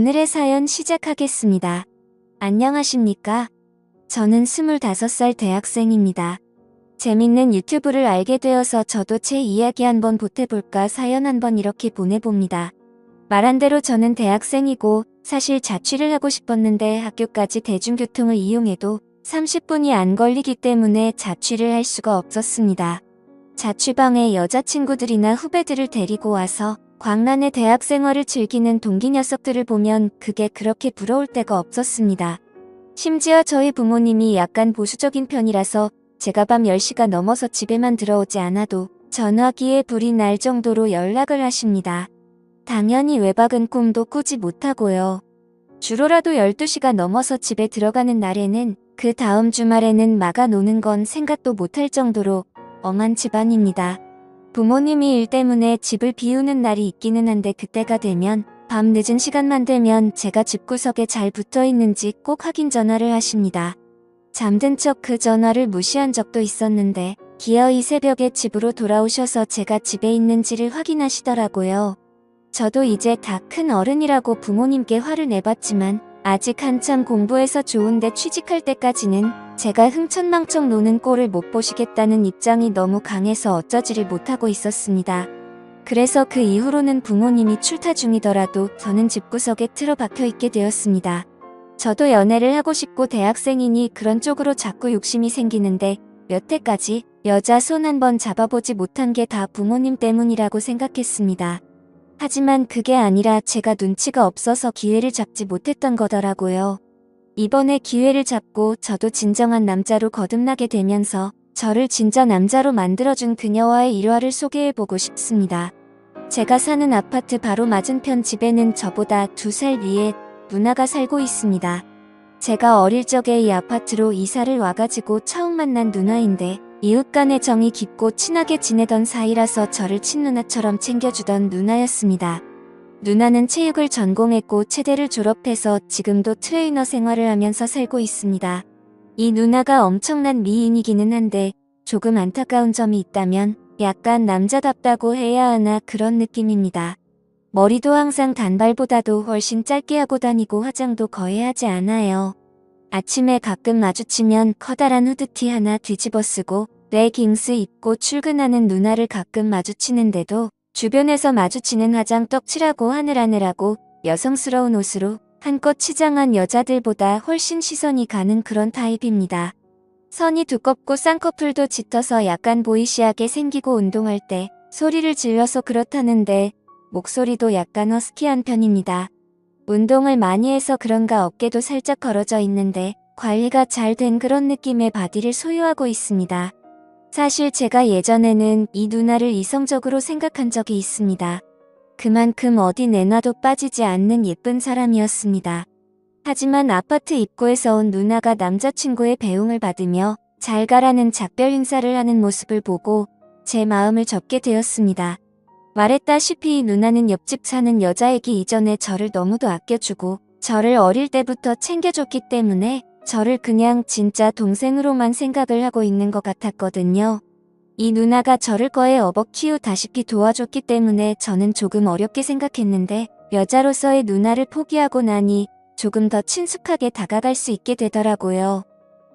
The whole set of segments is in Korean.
오늘의 사연 시작하겠습니다. 안녕하십니까? 저는 25살 대학생입니다. 재밌는 유튜브를 알게 되어서 저도 제 이야기 한번 보태볼까 사연 한번 이렇게 보내봅니다. 말한 대로 저는 대학생이고 사실 자취를 하고 싶었는데 학교까지 대중교통을 이용해도 30분이 안 걸리기 때문에 자취를 할 수가 없었습니다. 자취방에 여자친구들이나 후배들을 데리고 와서 광란의 대학 생활을 즐기는 동기 녀석들을 보면 그게 그렇게 부러울 때가 없었습니다. 심지어 저희 부모님이 약간 보수적인 편이라서 제가 밤 10시가 넘어서 집에만 들어오지 않아도 전화기에 불이 날 정도로 연락을 하십니다. 당연히 외박은 꿈도 꾸지 못하고요. 주로라도 12시가 넘어서 집에 들어가는 날에는 그 다음 주말에는 막아 노는 건 생각도 못할 정도로 엄한 집안입니다. 부모님이 일 때문에 집을 비우는 날이 있기는 한데 그때가 되면 밤 늦은 시간만 되면 제가 집구석에 잘 붙어 있는지 꼭 확인 전화를 하십니다. 잠든 척 그 전화를 무시한 적도 있었는데 기어이 새벽에 집으로 돌아오셔서 제가 집에 있는지를 확인하시더라고요. 저도 이제 다 큰 어른이라고 부모님께 화를 내봤지만 아직 한참 공부해서 좋은데 취직할 때까지는 제가 흥청망청 노는 꼴을 못 보시겠다는 입장이 너무 강해서 어쩌지를 못하고 있었습니다. 그래서 그 이후로는 부모님이 출타 중이더라도 저는 집구석에 틀어박혀 있게 되었습니다. 저도 연애를 하고 싶고 대학생이니 그런 쪽으로 자꾸 욕심이 생기는데 여태까지 여자 손 한번 잡아보지 못한 게 다 부모님 때문이라고 생각했습니다. 하지만 그게 아니라 제가 눈치가 없어서 기회를 잡지 못했던 거더라고요. 이번에 기회를 잡고 저도 진정한 남자로 거듭나게 되면서 저를 진짜 남자로 만들어준 그녀와의 일화를 소개해보고 싶습니다. 제가 사는 아파트 바로 맞은편 집에는 저보다 2살 위에 누나가 살고 있습니다. 제가 어릴 적에 이 아파트로 이사를 와가지고 처음 만난 누나인데 이웃 간의 정이 깊고 친하게 지내던 사이라서 저를 친누나처럼 챙겨주던 누나였습니다. 누나는 체육을 전공했고 체대를 졸업해서 지금도 트레이너 생활을 하면서 살고 있습니다. 이 누나가 엄청난 미인이기는 한데 조금 안타까운 점이 있다면 약간 남자답다고 해야 하나 그런 느낌입니다. 머리도 항상 단발보다도 훨씬 짧게 하고 다니고 화장도 거의 하지 않아요. 아침에 가끔 마주치면 커다란 후드티 하나 뒤집어 쓰고 레깅스 입고 출근하는 누나를 가끔 마주치는데도 주변에서 마주치는 화장 떡칠하고 하늘하늘하고 여성스러운 옷으로 한껏 치장한 여자들보다 훨씬 시선이 가는 그런 타입입니다. 선이 두껍고 쌍꺼풀도 짙어서 약간 보이시하게 생기고 운동할 때 소리를 질러서 그렇다는데 목소리도 약간 허스키한 편입니다. 운동을 많이 해서 그런가 어깨도 살짝 걸어져 있는데 관리가 잘 된 그런 느낌의 바디를 소유하고 있습니다. 사실 제가 예전에는 이 누나를 이성적으로 생각한 적이 있습니다. 그만큼 어디 내놔도 빠지지 않는 예쁜 사람이었습니다. 하지만 아파트 입구에서 온 누나가 남자친구의 배웅을 받으며 잘 가라는 작별 인사를 하는 모습을 보고 제 마음을 접게 되었습니다. 말했다시피 이 누나는 옆집 사는 여자이기 이전에 저를 너무도 아껴주고 저를 어릴 때부터 챙겨줬기 때문에 저를 그냥 진짜 동생으로만 생각을 하고 있는 것 같았거든요. 이 누나가 저를 거에 업어 키우다시피 도와줬기 때문에 저는 조금 어렵게 생각했는데 여자로서의 누나를 포기하고 나니 조금 더 친숙하게 다가갈 수 있게 되더라고요.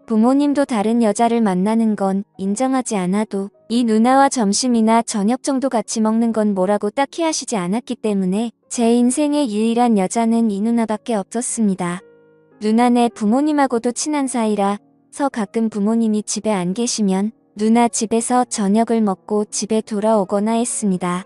부모님도 다른 여자를 만나는 건 인정하지 않아도 이 누나와 점심이나 저녁 정도 같이 먹는 건 뭐라고 딱히 하시지 않았기 때문에 제 인생의 유일한 여자는 이 누나밖에 없었습니다. 누나네 부모님하고도 친한 사이라서 가끔 부모님이 집에 안 계시면 누나 집에서 저녁을 먹고 집에 돌아오거나 했습니다.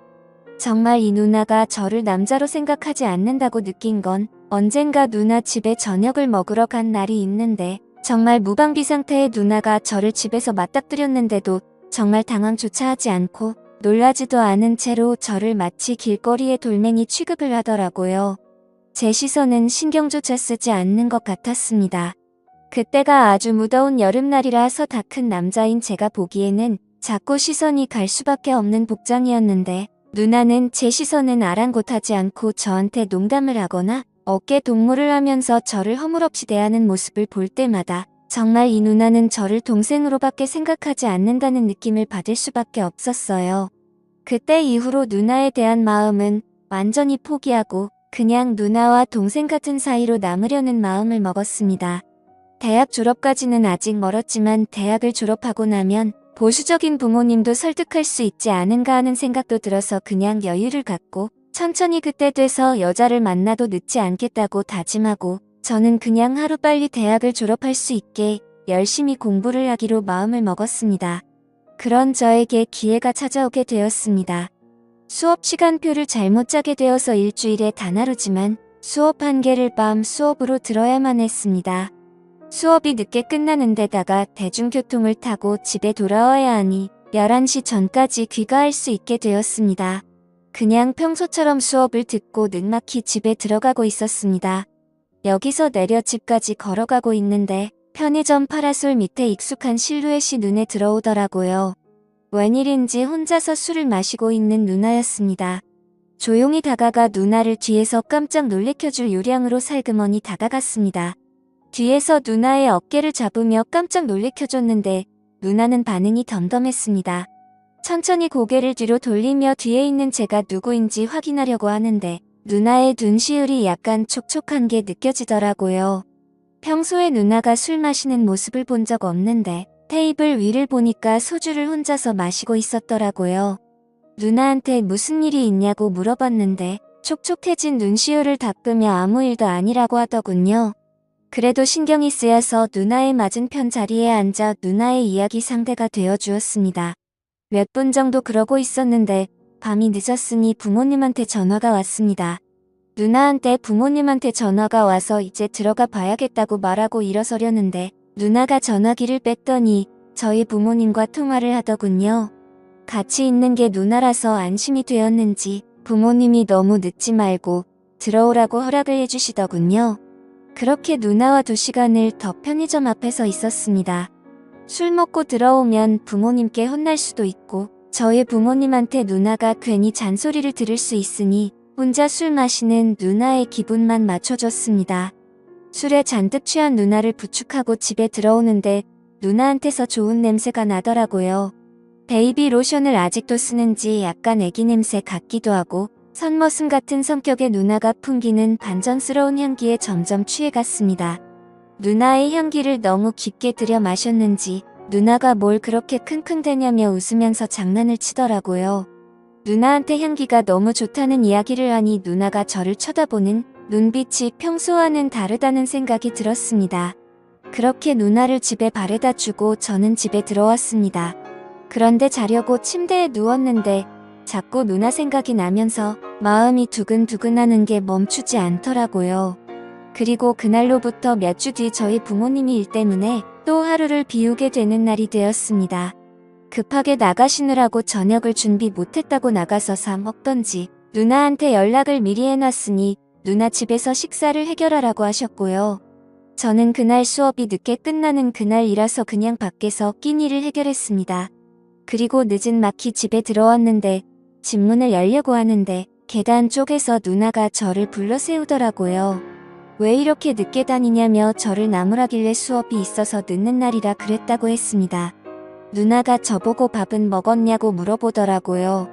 정말 이 누나가 저를 남자로 생각하지 않는다고 느낀 건 언젠가 누나 집에 저녁을 먹으러 간 날이 있는데 정말 무방비 상태의 누나가 저를 집에서 맞닥뜨렸는데도 정말 당황조차 하지 않고 놀라지도 않은 채로 저를 마치 길거리의 돌멩이 취급을 하더라고요. 제 시선은 신경조차 쓰지 않는 것 같았습니다. 그때가 아주 무더운 여름날이라서 다 큰 남자인 제가 보기에는 자꾸 시선이 갈 수밖에 없는 복장이었는데 누나는 제 시선은 아랑곳하지 않고 저한테 농담을 하거나 어깨 동무를 하면서 저를 허물없이 대하는 모습을 볼 때마다 정말 이 누나는 저를 동생으로밖에 생각하지 않는다는 느낌을 받을 수밖에 없었어요. 그때 이후로 누나에 대한 마음은 완전히 포기하고 그냥 누나와 동생 같은 사이로 남으려는 마음을 먹었습니다. 대학 졸업까지는 아직 멀었지만 대학을 졸업하고 나면 보수적인 부모님도 설득할 수 있지 않은가 하는 생각도 들어서 그냥 여유를 갖고 천천히 그때 돼서 여자를 만나도 늦지 않겠다고 다짐하고 저는 그냥 하루빨리 대학을 졸업할 수 있게 열심히 공부를 하기로 마음을 먹었습니다. 그런 저에게 기회가 찾아오게 되었습니다. 수업 시간표를 잘못 짜게 되어서 일주일에 단 하루지만 수업 한 개를 밤 수업으로 들어야만 했습니다. 수업이 늦게 끝나는 데다가 대중교통을 타고 집에 돌아와야 하니 11시 전까지 귀가할 수 있게 되었습니다. 그냥 평소처럼 수업을 듣고 늦막히 집에 들어가고 있었습니다. 여기서 내려 집까지 걸어가고 있는데 편의점 파라솔 밑에 익숙한 실루엣이 눈에 들어오더라고요. 웬일인지 혼자서 술을 마시고 있는 누나였습니다. 조용히 다가가 누나를 뒤에서 깜짝 놀래켜줄 요량으로 살그머니 다가갔습니다. 뒤에서 누나의 어깨를 잡으며 깜짝 놀래켜줬는데 누나는 반응이 덤덤했습니다. 천천히 고개를 뒤로 돌리며 뒤에 있는 제가 누구인지 확인하려고 하는데 누나의 눈시울이 약간 촉촉한 게 느껴지더라고요. 평소에 누나가 술 마시는 모습을 본 적 없는데 테이블 위를 보니까 소주를 혼자서 마시고 있었더라고요. 누나한테 무슨 일이 있냐고 물어봤는데 촉촉해진 눈시울을 닦으며 아무 일도 아니라고 하더군요. 그래도 신경이 쓰여서 누나의 맞은편 자리에 앉아 누나의 이야기 상대가 되어 주었습니다. 몇 분 정도 그러고 있었는데 밤이 늦었으니 부모님한테 전화가 왔습니다. 누나한테 부모님한테 전화가 와서 이제 들어가 봐야겠다고 말하고 일어서려는데 누나가 전화기를 뺐더니 저희 부모님과 통화를 하더군요. 같이 있는 게 누나라서 안심이 되었는지 부모님이 너무 늦지 말고 들어오라고 허락을 해주시더군요. 그렇게 누나와 2시간을 더 편의점 앞에서 있었습니다. 술 먹고 들어오면 부모님께 혼날 수도 있고 저희 부모님한테 누나가 괜히 잔소리를 들을 수 있으니 혼자 술 마시는 누나의 기분만 맞춰줬습니다. 술에 잔뜩 취한 누나를 부축하고 집에 들어오는데 누나한테서 좋은 냄새가 나더라고요. 베이비 로션을 아직도 쓰는지 약간 애기 냄새 같기도 하고 선머슴 같은 성격의 누나가 풍기는 반전스러운 향기에 점점 취해갔습니다. 누나의 향기를 너무 깊게 들여 마셨는지 누나가 뭘 그렇게 킁킁대냐며 웃으면서 장난을 치더라고요. 누나한테 향기가 너무 좋다는 이야기를 하니 누나가 저를 쳐다보는 눈빛이 평소와는 다르다는 생각이 들었습니다. 그렇게 누나를 집에 바래다 주고 저는 집에 들어왔습니다. 그런데 자려고 침대에 누웠는데 자꾸 누나 생각이 나면서 마음이 두근두근하는 게 멈추지 않더라고요. 그리고 그날로부터 몇 주 뒤 저희 부모님이 일 때문에 또 하루를 비우게 되는 날이 되었습니다. 급하게 나가시느라고 저녁을 준비 못했다고 나가서 사 먹던지 누나한테 연락을 미리 해놨으니 누나 집에서 식사를 해결하라고 하셨고요. 저는 그날 수업이 늦게 끝나는 그날이라서 그냥 밖에서 끼니를 해결했습니다. 그리고 늦은 막히 집에 들어왔는데 집 문을 열려고 하는데 계단 쪽에서 누나가 저를 불러 세우더라고요. 왜 이렇게 늦게 다니냐며 저를 나무라길래 수업이 있어서 늦는 날이라 그랬다고 했습니다. 누나가 저보고 밥은 먹었냐고 물어보더라고요.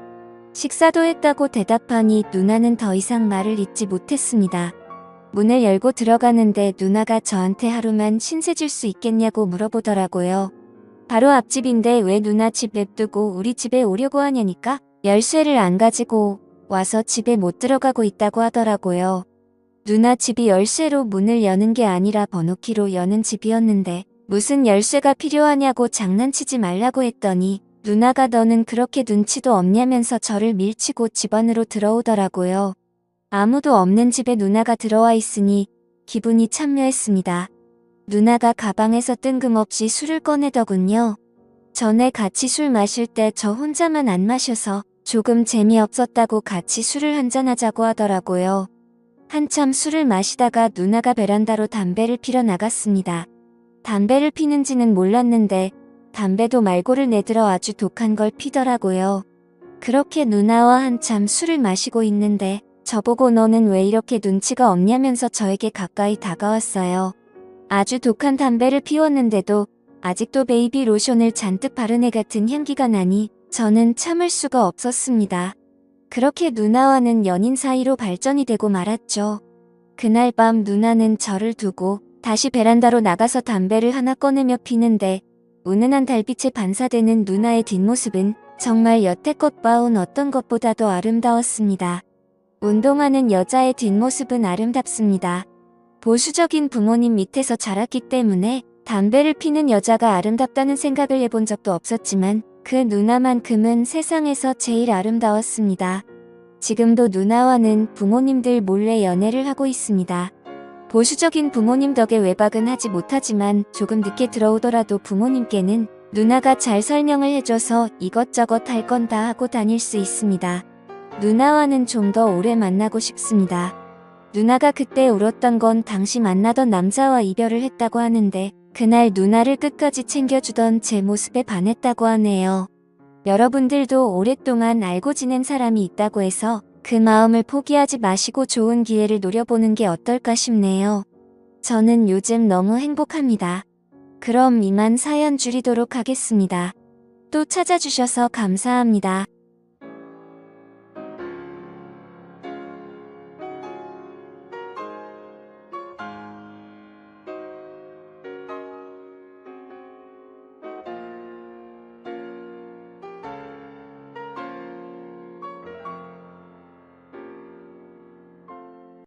식사도 했다고 대답하니 누나는 더 이상 말을 잇지 못했습니다. 문을 열고 들어가는데 누나가 저한테 하루만 신세 질 수 있겠냐고 물어보더라고요. 바로 앞집인데 왜 누나 집 냅두고 우리 집에 오려고 하냐니까 열쇠를 안 가지고 와서 집에 못 들어가고 있다고 하더라고요. 누나 집이 열쇠로 문을 여는 게 아니라 번호키로 여는 집이었는데 무슨 열쇠가 필요하냐고 장난치지 말라고 했더니 누나가 너는 그렇게 눈치도 없냐면서 저를 밀치고 집 안으로 들어오더라고요. 아무도 없는 집에 누나가 들어와 있으니 기분이 참 묘했습니다. 누나가 가방에서 뜬금없이 술을 꺼내더군요. 전에 같이 술 마실 때 저 혼자만 안 마셔서 조금 재미없었다고 같이 술을 한잔하자고 하더라고요. 한참 술을 마시다가 누나가 베란다로 담배를 피러 나갔습니다. 담배를 피는지는 몰랐는데 담배도 말고를 내들어 아주 독한 걸 피더라고요. 그렇게 누나와 한참 술을 마시고 있는데 저보고 너는 왜 이렇게 눈치가 없냐면서 저에게 가까이 다가왔어요. 아주 독한 담배를 피웠는데도 아직도 베이비 로션을 잔뜩 바른 애 같은 향기가 나니 저는 참을 수가 없었습니다. 그렇게 누나와는 연인 사이로 발전이 되고 말았죠. 그날 밤 누나는 저를 두고 다시 베란다로 나가서 담배를 하나 꺼내며 피는데 은은한 달빛에 반사되는 누나의 뒷모습은 정말 여태껏 봐온 어떤 것보다도 아름다웠습니다. 운동하는 여자의 뒷모습은 아름답습니다. 보수적인 부모님 밑에서 자랐기 때문에 담배를 피는 여자가 아름답다는 생각을 해본 적도 없었지만 그 누나만큼은 세상에서 제일 아름다웠습니다. 지금도 누나와는 부모님들 몰래 연애를 하고 있습니다. 보수적인 부모님 덕에 외박은 하지 못하지만 조금 늦게 들어오더라도 부모님께는 누나가 잘 설명을 해줘서 이것저것 할 건 다 하고 다닐 수 있습니다. 누나와는 좀 더 오래 만나고 싶습니다. 누나가 그때 울었던 건 당시 만나던 남자와 이별을 했다고 하는데 그날 누나를 끝까지 챙겨주던 제 모습에 반했다고 하네요. 여러분들도 오랫동안 알고 지낸 사람이 있다고 해서 그 마음을 포기하지 마시고 좋은 기회를 노려보는 게 어떨까 싶네요. 저는 요즘 너무 행복합니다. 그럼 이만 사연 줄이도록 하겠습니다. 또 찾아주셔서 감사합니다.